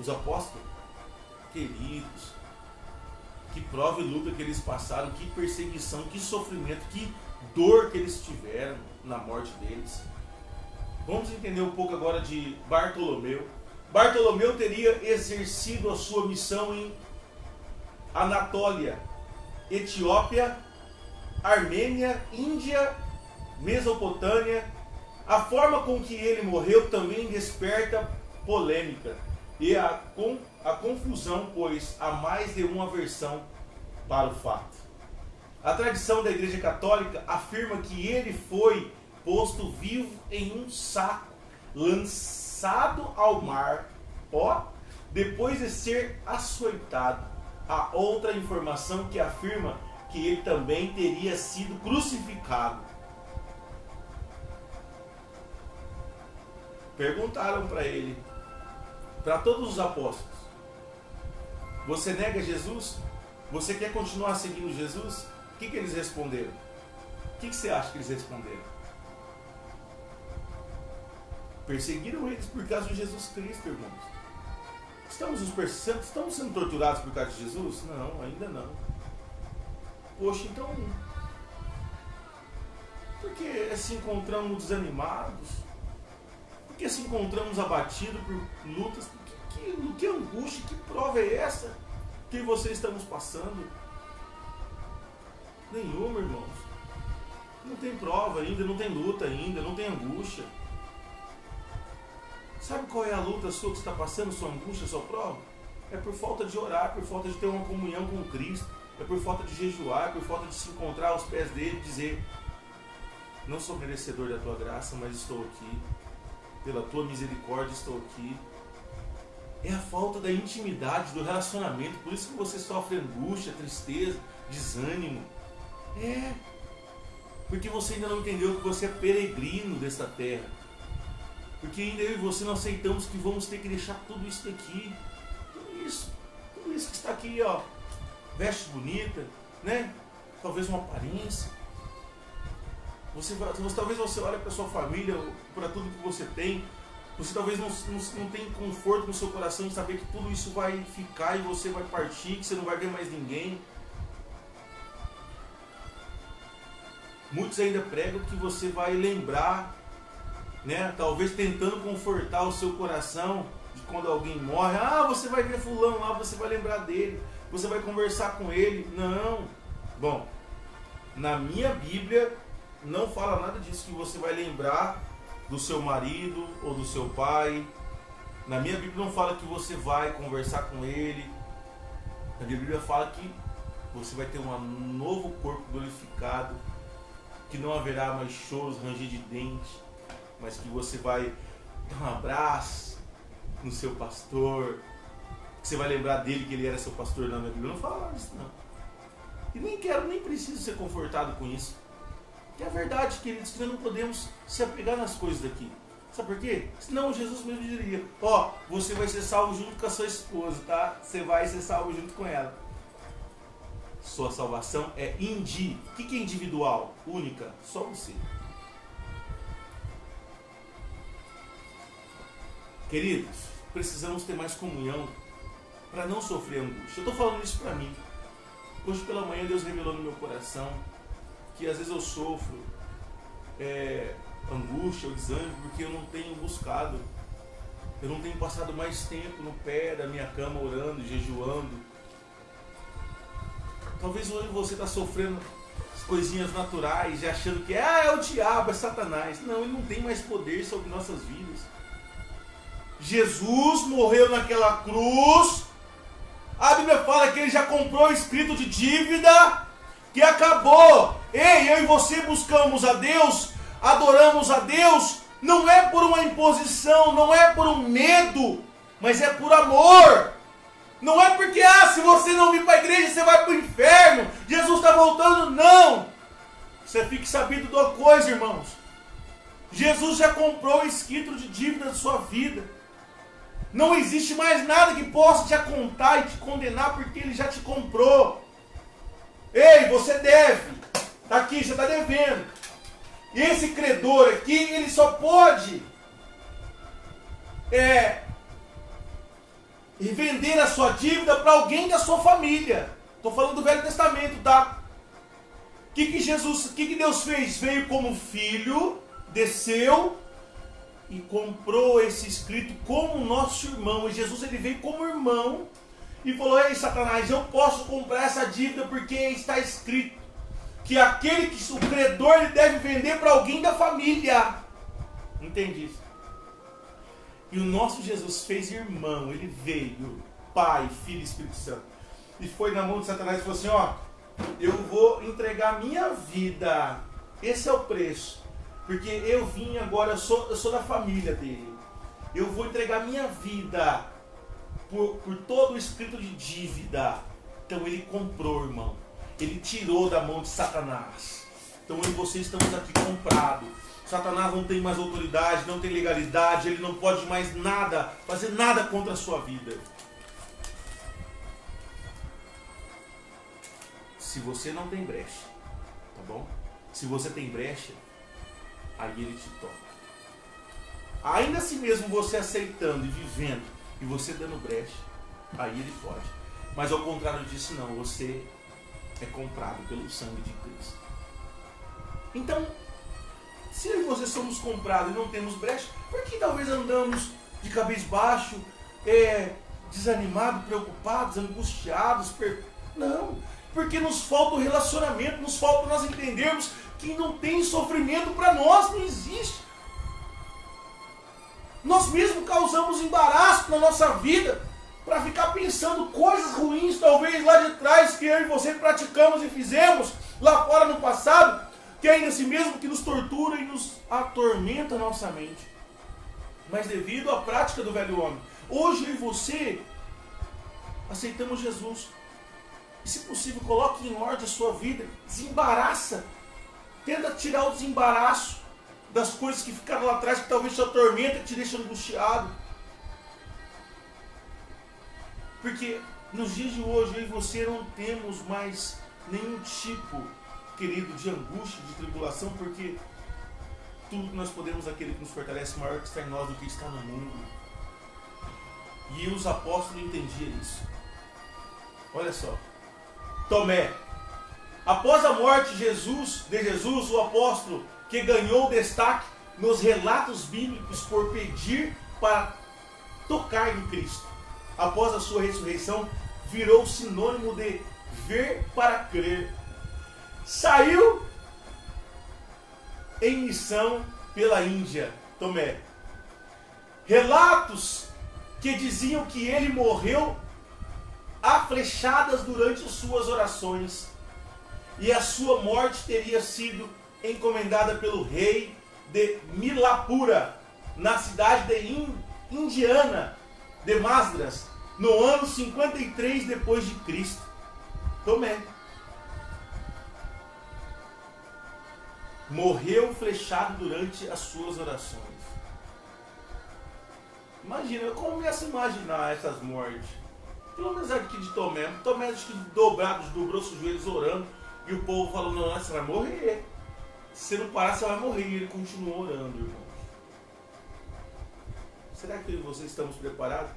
Os apóstolos, queridos, que prova e luta que eles passaram, que perseguição, que sofrimento, que dor que eles tiveram na morte deles. Vamos entender um pouco agora de Bartolomeu. Bartolomeu teria exercido a sua missão em Anatólia, Etiópia, Armênia, Índia, Mesopotâmia. A forma com que ele morreu também desperta polêmica e a confusão, pois há mais de uma versão para o fato. A tradição da Igreja Católica afirma que ele foi posto vivo em um saco, lançado ao mar, depois de ser açoitado. Há outra informação que afirma que ele também teria sido crucificado. Perguntaram para ele, para todos os apóstolos: você nega Jesus? Você quer continuar seguindo Jesus? O que eles responderam? O que você acha que eles responderam? Perseguiram eles por causa de Jesus Cristo, irmãos. Estamos sendo torturados por causa de Jesus? Não, ainda não. Poxa, então, por que se encontramos desanimados? Por que se encontramos abatidos por lutas? Que angústia, que prova é essa que vocês estamos passando? Nenhuma, irmãos. Não tem prova ainda, não tem luta ainda, não tem angústia. Sabe qual é a luta sua que você está passando, sua angústia, sua prova? É por falta de orar, por falta de ter uma comunhão com Cristo, é por falta de jejuar, é por falta de se encontrar aos pés dele e dizer: não sou merecedor da tua graça, mas estou aqui, pela tua misericórdia estou aqui. É a falta da intimidade, do relacionamento, por isso que você sofre angústia, tristeza, desânimo. Porque você ainda não entendeu que você é peregrino desta terra. Porque ainda eu e você não aceitamos que vamos ter que deixar tudo isso daqui. Tudo isso que está aqui, ó. Veste bonita, né? Talvez uma aparência. Talvez você olhe para sua família, para tudo que você tem. Você talvez não tenha conforto no seu coração de saber que tudo isso vai ficar e você vai partir, que você não vai ver mais ninguém. Muitos ainda pregam que você vai lembrar, né? Talvez tentando confortar o seu coração de quando alguém morre. Você vai ver fulano lá, você vai lembrar dele, você vai conversar com ele. Não. Bom, na minha Bíblia não fala nada disso, que você vai lembrar do seu marido ou do seu pai. Na minha Bíblia não fala que você vai conversar com ele. Na minha Bíblia fala que você vai ter um novo corpo glorificado, que não haverá mais choros, ranger de dente, mas que você vai dar um abraço no seu pastor, que você vai lembrar dele que ele era seu pastor. Na minha Bíblia não fala isso, não. E nem preciso ser confortado com isso. Que é a verdade, queridos, que nós não podemos se apegar nas coisas daqui. Sabe por quê? Senão Jesus mesmo diria, você vai ser salvo junto com a sua esposa, tá? Você vai ser salvo junto com ela. Sua salvação é O que é individual? Única, só você. Queridos, precisamos ter mais comunhão para não sofrer angústia. Eu estou falando isso para mim. Hoje pela manhã Deus revelou no meu coração que às vezes eu sofro angústia ou desânimo porque eu não tenho buscado, eu não tenho passado mais tempo no pé da minha cama orando, jejuando. Talvez hoje você está sofrendo as coisinhas naturais e achando que é o diabo, é Satanás. Não, ele não tem mais poder sobre nossas vidas. Jesus morreu naquela cruz. A Bíblia fala que ele já comprou o escrito de dívida, que acabou. Eu e você buscamos a Deus, adoramos a Deus, não é por uma imposição, não é por um medo, mas é por amor. Não é porque, se você não vir para a igreja, você vai para o inferno, Jesus está voltando, não. Você fique sabido de uma coisa, irmãos. Jesus já comprou o escrito de dívida da sua vida. Não existe mais nada que possa te acontar e te condenar, porque ele já te comprou. Ei, você deve. Está aqui, você está devendo. E esse credor aqui, ele só pode vender a sua dívida para alguém da sua família. Estou falando do Velho Testamento, tá? O que Deus fez? Veio como filho, desceu e comprou esse escrito como nosso irmão. E Jesus, ele veio como irmão e falou: ei, Satanás, eu posso comprar essa dívida porque está escrito que o credor, ele deve vender para alguém da família. Entende isso? E o nosso Jesus fez irmão, ele veio, Pai, Filho e Espírito Santo. E foi na mão de Satanás e falou assim: eu vou entregar minha vida. Esse é o preço. Porque eu vim agora, eu sou da família dele. Eu vou entregar minha vida por todo o escrito de dívida. Então ele comprou, irmão. Ele tirou da mão de Satanás. Então eu e você estamos aqui comprados. Satanás não tem mais autoridade, não tem legalidade, ele não pode mais fazer nada contra a sua vida. Se você não tem brecha, tá bom? Se você tem brecha, aí ele te toca. Ainda assim mesmo você aceitando e vivendo, e você dando brecha, aí ele pode. Mas ao contrário disso não, você é comprado pelo sangue de Cristo. Então, se eu e você somos comprados e não temos brecha, por que talvez andamos de cabeça baixo, desanimados, preocupados, angustiados? Não, porque nos falta o relacionamento, nos falta nós entendermos que não tem sofrimento para nós, não existe. Nós mesmos causamos embaraço na nossa vida para ficar pensando coisas ruins, talvez lá de trás, que eu e você praticamos e fizemos lá fora no passado, que ainda assim mesmo que nos tortura e nos atormenta a nossa mente. Mas devido à prática do velho homem, hoje eu e você aceitamos Jesus. E, se possível, coloque em ordem a sua vida. Desembaraça. Tenta tirar o desembaraço das coisas que ficaram lá atrás, que talvez te atormenta, te deixa angustiado. Porque nos dias de hoje, eu e você não temos mais nenhum tipo, querido, de angústia, de tribulação, porque tudo que nós podemos, aquele que nos fortalece, maior que está em nós do que está no mundo. E os apóstolos entendiam isso. Olha só. Tomé. Após a morte de Jesus, o apóstolo que ganhou destaque nos relatos bíblicos por pedir para tocar em Cristo, após a sua ressurreição, virou sinônimo de ver para crer. Saiu em missão pela Índia, Tomé. Relatos que diziam que ele morreu a flechadas durante as suas orações, e a sua morte teria sido encomendada pelo rei de Milapura, na cidade de Indiana, de Masdras, no ano 53 depois de Cristo. Tomé morreu flechado durante as suas orações. Imagina, eu começo a imaginar essas mortes. Pelo menos aqui de Tomé. Tomé acho que dobrou seus joelhos orando. E o povo falou, não, você vai morrer. Se não parar, você vai morrer. E ele continuou orando, irmãos. Será que eu e você estamos preparados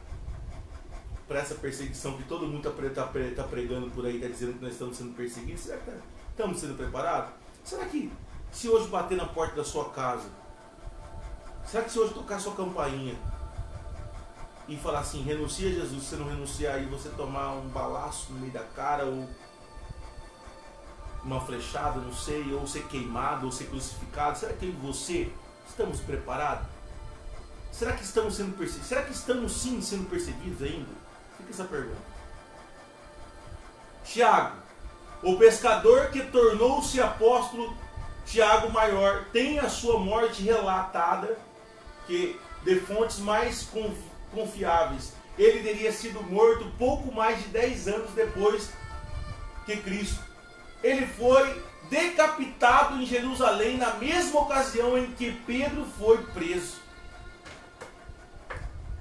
para essa perseguição que todo mundo está pregando por aí, está dizendo que nós estamos sendo perseguidos? Será que estamos sendo preparados? Será que se hoje bater na porta da sua casa, será que se hoje tocar sua campainha e falar assim, renuncia a Jesus, se você não renunciar aí, você tomar um balaço no meio da cara, ou uma flechada, não sei, ou ser queimado, ou ser crucificado, será que eu e você estamos preparados? Será que estamos sendo perseguidos? Será que estamos sim sendo perseguidos ainda? Fica essa pergunta. Tiago, o pescador que tornou-se apóstolo, Tiago Maior, tem a sua morte relatada que de fontes mais confiáveis. Ele teria sido morto pouco mais de 10 anos depois que Cristo. Ele foi decapitado em Jerusalém na mesma ocasião em que Pedro foi preso.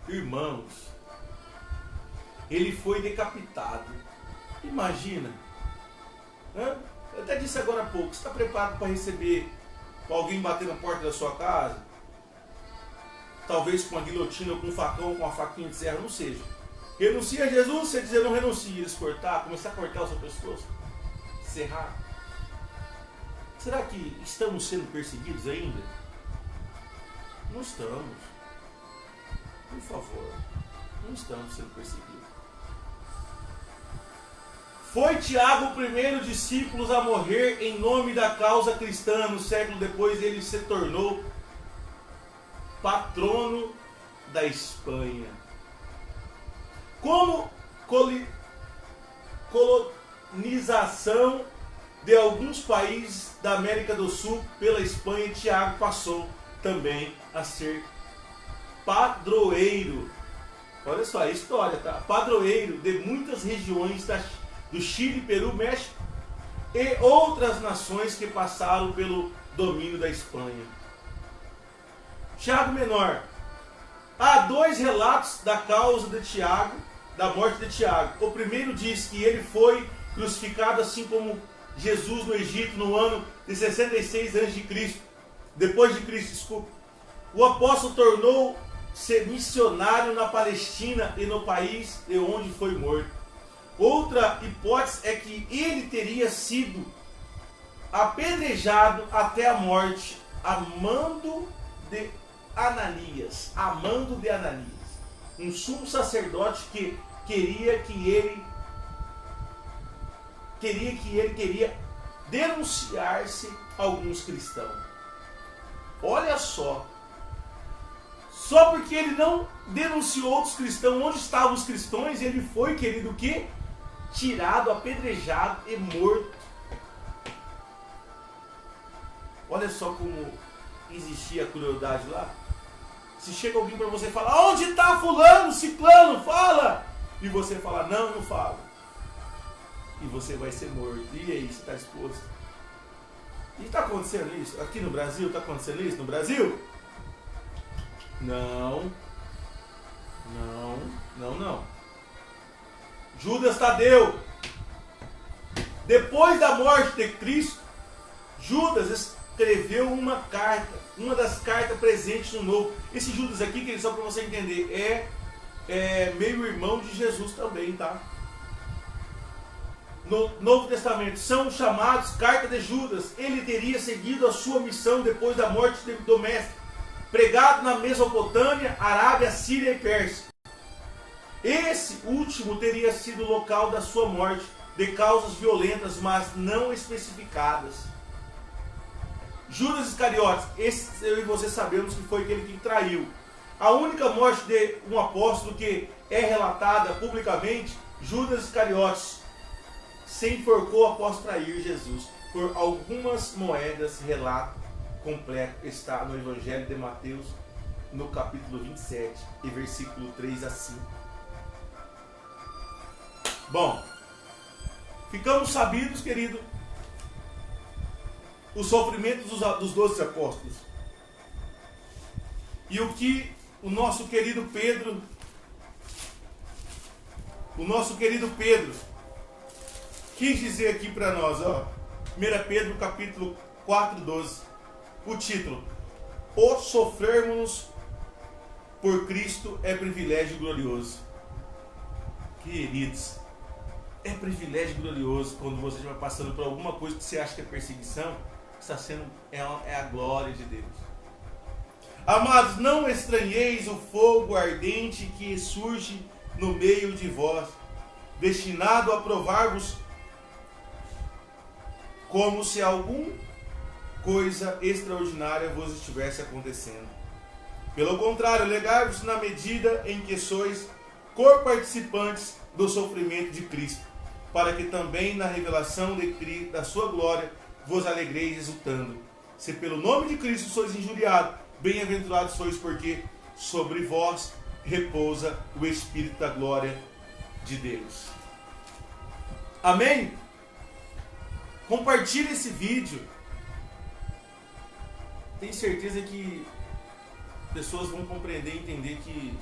Irmãos, ele foi decapitado. Imagina. Eu até disse agora há pouco, você está preparado para receber alguém bater na porta da sua casa? Talvez com uma guilhotina, ou com um facão, com uma faquinha de serra, não seja. Renuncia a Jesus, você dizer não renuncia, eles cortar, começar a cortar o seu pescoço, serrar. Será que estamos sendo perseguidos ainda? Não estamos. Por favor, não estamos sendo perseguidos. Foi Tiago o primeiro discípulo a morrer em nome da causa cristã. No século depois ele se tornou patrono da Espanha. Como colonização de alguns países da América do Sul pela Espanha, Tiago passou também a ser padroeiro. Olha só a história, tá? Padroeiro de muitas regiões do Chile, Peru, México e outras nações que passaram pelo domínio da Espanha. Tiago Menor. Há dois relatos da causa de Tiago, da morte de Tiago. O primeiro diz que ele foi crucificado assim como Jesus no Egito no ano de 66 a.C. Depois de Cristo, desculpa. O apóstolo tornou-se missionário na Palestina e no país de onde foi morto. Outra hipótese é que ele teria sido apedrejado até a morte a mando de Ananias, um sumo sacerdote que queria denunciar-se a alguns cristãos. Olha só porque ele não denunciou outros cristãos, onde estavam os cristãos, ele foi, querido, o quê? Tirado, apedrejado e morto. Olha só como existia a crueldade lá. Se chega alguém para você e fala, onde está fulano, ciclano, fala! E você fala, não falo. e você vai ser morto. E aí, você está disposto? E está acontecendo isso? Aqui no Brasil, está acontecendo isso no Brasil? Não. Judas Tadeu, depois da morte de Cristo, Judas escreveu uma carta, uma das cartas presentes no Novo. Esse Judas aqui, que só para você entender, é meio irmão de Jesus também, tá? No Novo Testamento são chamados carta de Judas. Ele teria seguido a sua missão depois da morte do mestre, pregado na Mesopotâmia, Arábia, Síria e Pérsia. Esse último teria sido o local da sua morte, de causas violentas, mas não especificadas. Judas Iscariotes, esse eu e você sabemos que foi aquele que traiu. A única morte de um apóstolo que é relatada publicamente, Judas Iscariotes se enforcou após trair Jesus. Por algumas moedas, relato completo está no Evangelho de Mateus, no capítulo 27, e versículo 3 a 5. Bom, ficamos sabidos, querido, o sofrimento dos 12 apóstolos. E o que o nosso querido Pedro quis dizer aqui para nós, ó, 1 Pedro capítulo 4, 12, o título: O sofrermos por Cristo é privilégio glorioso. Queridos, é privilégio glorioso quando você vai passando por alguma coisa que você acha que é perseguição, está sendo, é a glória de Deus. Amados, não estranheis o fogo ardente que surge no meio de vós, destinado a provar-vos, como se alguma coisa extraordinária vos estivesse acontecendo. Pelo contrário, alegai-vos na medida em que sois co-participantes do sofrimento de Cristo, para que também na revelação da sua glória vos alegreis exultando. Se pelo nome de Cristo sois injuriados, bem-aventurados sois, porque sobre vós repousa o Espírito da glória de Deus. Amém? Compartilhe esse vídeo. Tenho certeza que pessoas vão compreender e entender que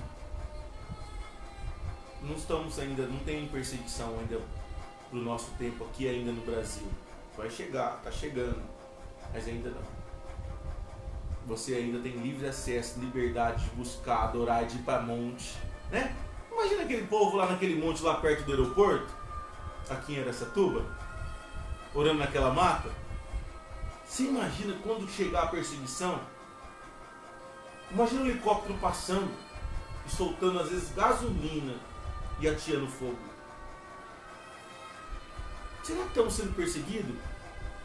não estamos ainda, não tem perseguição ainda para o nosso tempo aqui ainda no Brasil. Vai chegar, está chegando, mas ainda não. Você ainda tem livre acesso, liberdade de buscar, adorar, de ir para monte, né? Imagina aquele povo lá naquele monte lá perto do aeroporto, aqui em Araçatuba, orando naquela mata. Você imagina quando chegar a perseguição? Imagina um helicóptero passando e soltando às vezes gasolina e atirando fogo. Será que estamos sendo perseguidos?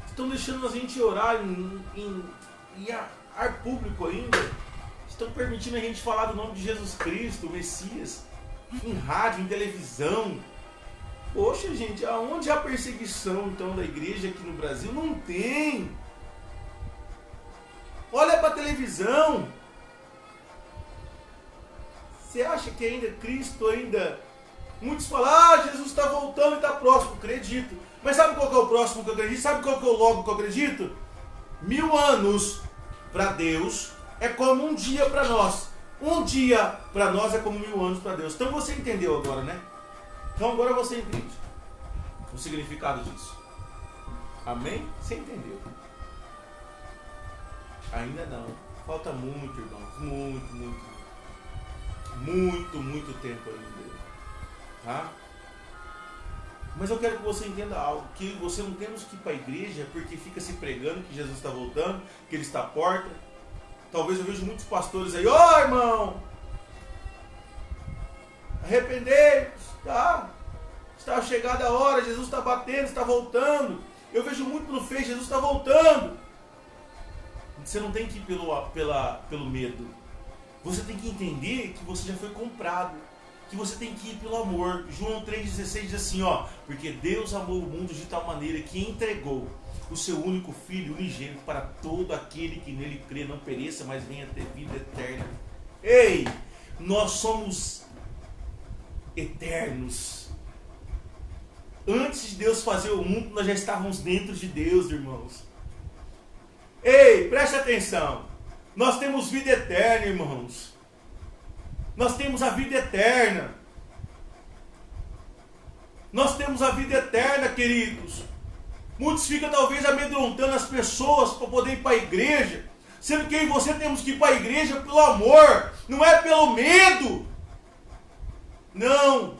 Estão deixando a gente orar em ar público ainda? Estão permitindo a gente falar do nome de Jesus Cristo, o Messias, em rádio, em televisão? Poxa, gente, aonde há perseguição então da igreja aqui no Brasil? Não tem. Olha para a televisão. Você acha que ainda Cristo ainda... Muitos falam, Jesus está voltando e está próximo. Acredito. Mas sabe qual que é o próximo que eu acredito? Sabe qual que é o logo que eu acredito? 1000 anos para Deus é como um dia para nós. Um dia para nós é como 1000 anos para Deus. Então você entendeu agora, né? Então agora você entende o significado disso. Amém? Você entendeu? Ainda não. Falta muito, irmãos. Muito tempo ainda. Tá? Mas eu quero que você entenda algo, que você não temos que ir para a igreja porque fica se pregando que Jesus está voltando, que Ele está à porta. Talvez eu veja muitos pastores aí, ó irmão, arrependei-vos, tá? Está chegada a hora, Jesus está batendo, está voltando. Eu vejo muito no Face, Jesus está voltando. Você não tem que ir pelo medo. Você tem que entender que você já foi comprado, que você tem que ir pelo amor. João 3,16 diz assim, ó: porque Deus amou o mundo de tal maneira que entregou o seu único Filho unigênito para todo aquele que nele crê não pereça, mas venha ter vida eterna. Ei, nós somos eternos. Antes de Deus fazer o mundo, nós já estávamos dentro de Deus, irmãos. Ei, preste atenção. Nós temos vida eterna, irmãos. Nós temos a vida eterna. Nós temos a vida eterna, queridos. Muitos ficam talvez amedrontando as pessoas para poder ir para a igreja, sendo que eu e você temos que ir para a igreja pelo amor, não é pelo medo. Não.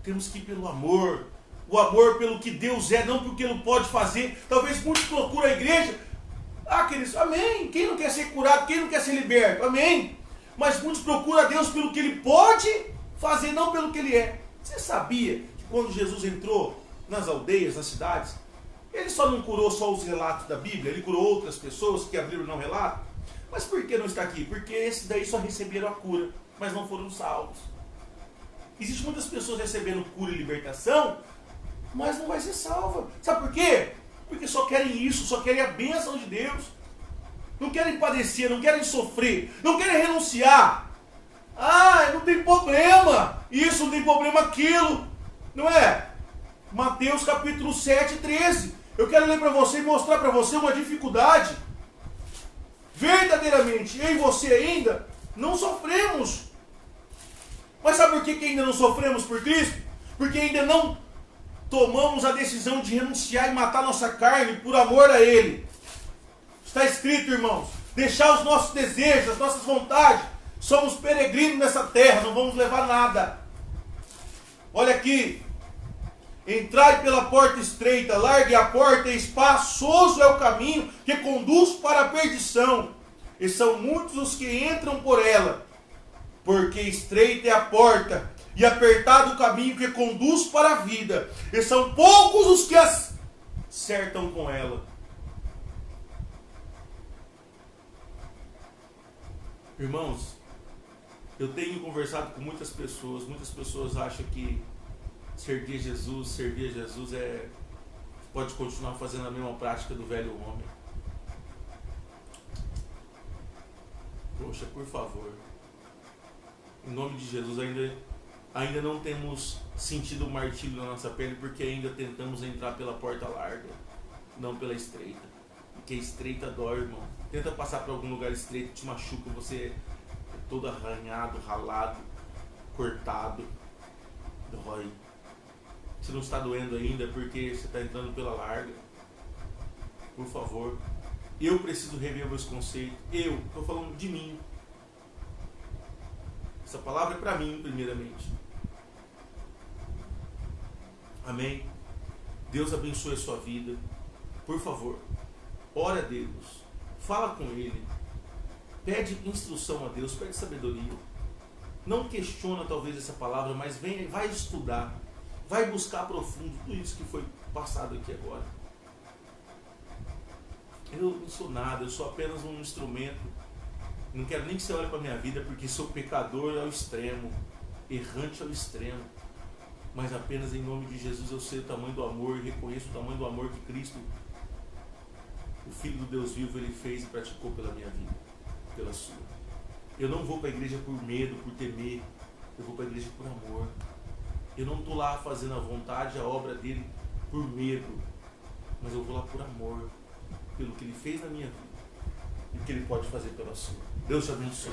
Temos que ir pelo amor. O amor pelo que Deus é, não pelo que Ele pode fazer. Talvez muitos procuram a igreja. Queridos, amém. Quem não quer ser curado? Quem não quer ser liberto? Amém. Mas muitos procuram a Deus pelo que Ele pode fazer, não pelo que Ele é. Você sabia que quando Jesus entrou nas aldeias, nas cidades, Ele só não curou só os relatos da Bíblia, Ele curou outras pessoas que a Bíblia não relata? Mas por que não está aqui? Porque esses daí só receberam a cura, mas não foram salvos. Existem muitas pessoas recebendo cura e libertação, mas não vai ser salva. Sabe por quê? Porque só querem isso, só querem a bênção de Deus. Não querem padecer, não querem sofrer, não querem renunciar. Não tem problema isso, não tem problema aquilo. Não é? Mateus capítulo 7, 13. Eu quero ler para você e mostrar para você uma dificuldade. Verdadeiramente, eu e você ainda não sofremos. Mas sabe por que ainda não sofremos por Cristo? Porque ainda não tomamos a decisão de renunciar e matar nossa carne por amor a Ele. Está escrito, irmãos, deixar os nossos desejos, as nossas vontades. Somos peregrinos nessa terra, não vamos levar nada. Olha aqui. Entrai pela porta estreita, largue a porta, e espaçoso é o caminho que conduz para a perdição. E são muitos os que entram por ela. Porque estreita é a porta, e apertado o caminho que conduz para a vida. E são poucos os que acertam com ela. Irmãos, eu tenho conversado com muitas pessoas acham que servir a Jesus pode continuar fazendo a mesma prática do velho homem. Poxa, por favor, em nome de Jesus, ainda não temos sentido o martírio na nossa pele, porque ainda tentamos entrar pela porta larga, não pela estreita. Porque a estreita dói, irmão. Tenta passar por algum lugar estreito, te machuca, você é todo arranhado, ralado, cortado, dói. Se não está doendo ainda, porque você está entrando pela larga. Por favor, eu preciso rever meus conceitos. Eu estou falando de mim. Essa palavra é para mim, primeiramente. Amém? Deus abençoe a sua vida. Por favor, ora a Deus. Fala com Ele. Pede instrução a Deus, pede sabedoria. Não questiona talvez essa palavra, mas vai estudar. Vai buscar profundo tudo isso que foi passado aqui agora. Eu não sou nada, eu sou apenas um instrumento. Não quero nem que você olhe para a minha vida, porque sou pecador ao extremo, errante ao extremo. Mas apenas em nome de Jesus eu sei o tamanho do amor e reconheço o tamanho do amor que Cristo, o Filho do Deus vivo, Ele fez e praticou pela minha vida, pela sua. Eu não vou para a igreja por medo, por temer. Eu vou para a igreja por amor. Eu não estou lá fazendo a vontade, a obra dele por medo, mas eu vou lá por amor, pelo que Ele fez na minha vida e o que Ele pode fazer pela sua. Deus te abençoe.